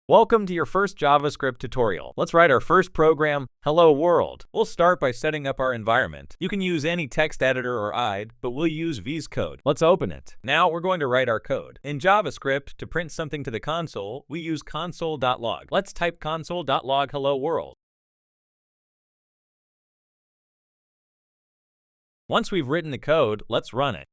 Welcome to your first JavaScript tutorial. Let's write our first program, Hello World. We'll start by setting up our environment. You can use any text editor or IDE, but we'll use VS Code. Let's open it. Now we're going to write our code. In JavaScript, to print something to the console, we use console.log. Let's type console.log Hello World. Once we've written the code, let's run it.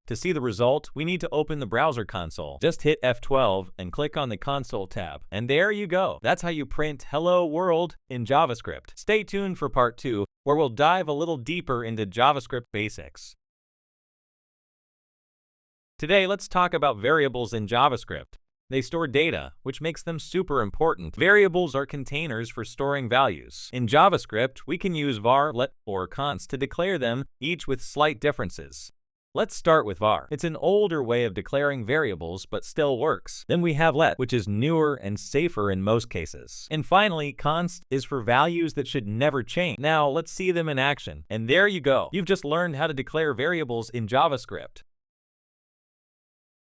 To see the result, we need to open the browser console. Just hit F12 and click on the Console tab. And there you go. That's how you print Hello World in JavaScript. Stay tuned for part 2, where we'll dive a little deeper into JavaScript basics. Today, let's talk about variables in JavaScript. They store data, which makes them super important. Variables are containers for storing values. In JavaScript, we can use var, let, or const to declare them, each with slight differences. Let's start with var. It's an older way of declaring variables, but still works. Then we have let, which is newer and safer in most cases. And finally, const is for values that should never change. Now, let's see them in action. And there you go. You've just learned how to declare variables in JavaScript.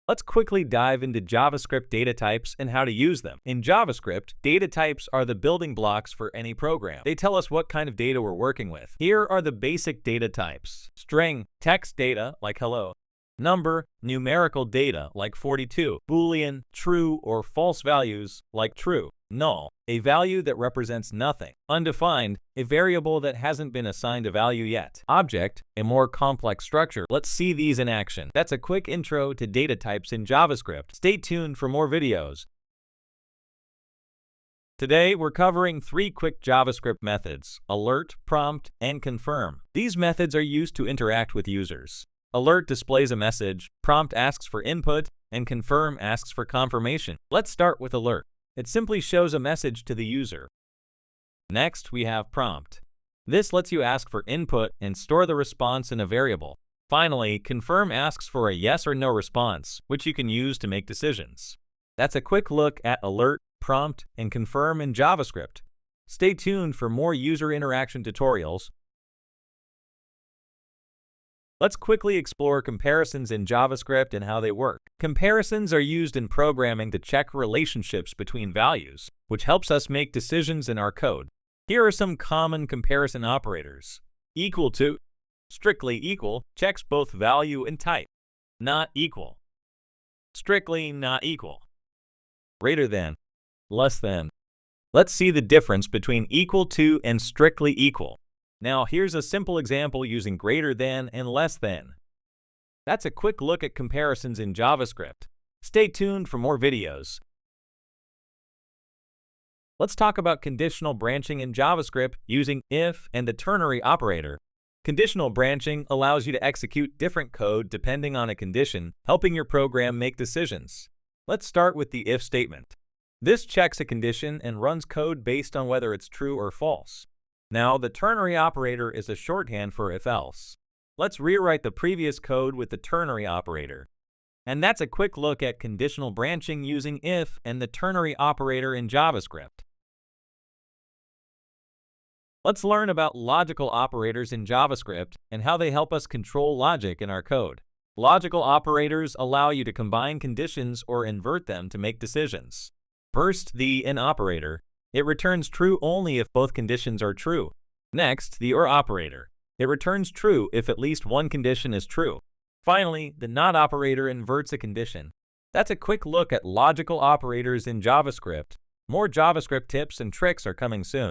Let's quickly dive into JavaScript data types and how to use them. In JavaScript, data types are the building blocks for any program. They tell us what kind of data we're working with. Here are the basic data types: string, text data like hello, number, numerical data like 42, Boolean, true or false values like true, null, a value that represents nothing, undefined, a variable that hasn't been assigned a value yet, object, a more complex structure. Let's see these in action. That's a quick intro to data types in JavaScript. Stay tuned for more videos. Today, we're covering 3 quick JavaScript methods: alert, prompt, and confirm. These methods are used to interact with users. Alert displays a message, prompt asks for input, and confirm asks for confirmation. Let's start with alert. It simply shows a message to the user. Next, we have prompt. This lets you ask for input and store the response in a variable. Finally, confirm asks for a yes or no response, which you can use to make decisions. That's a quick look at alert, prompt, and confirm in JavaScript. Stay tuned for more user interaction tutorials. Let's quickly explore comparisons in JavaScript and how they work. Comparisons are used in programming to check relationships between values, which helps us make decisions in our code. Here are some common comparison operators. Equal to, strictly equal, checks both value and type. Not equal, strictly not equal. Greater than, less than. Let's see the difference between equal to and strictly equal. Now, here's a simple example using greater than and less than. That's a quick look at comparisons in JavaScript. Stay tuned for more videos. Let's talk about conditional branching in JavaScript using if and the ternary operator. Conditional branching allows you to execute different code depending on a condition, helping your program make decisions. Let's start with the if statement. This checks a condition and runs code based on whether it's true or false. Now, the ternary operator is a shorthand for if-else. Let's rewrite the previous code with the ternary operator. And that's a quick look at conditional branching using if and the ternary operator in JavaScript. Let's learn about logical operators in JavaScript and how they help us control logic in our code. Logical operators allow you to combine conditions or invert them to make decisions. First, the in operator. It returns true only if both conditions are true. Next, the or operator. It returns true if at least one condition is true. Finally, the not operator inverts a condition. That's a quick look at logical operators in JavaScript. More JavaScript tips and tricks are coming soon.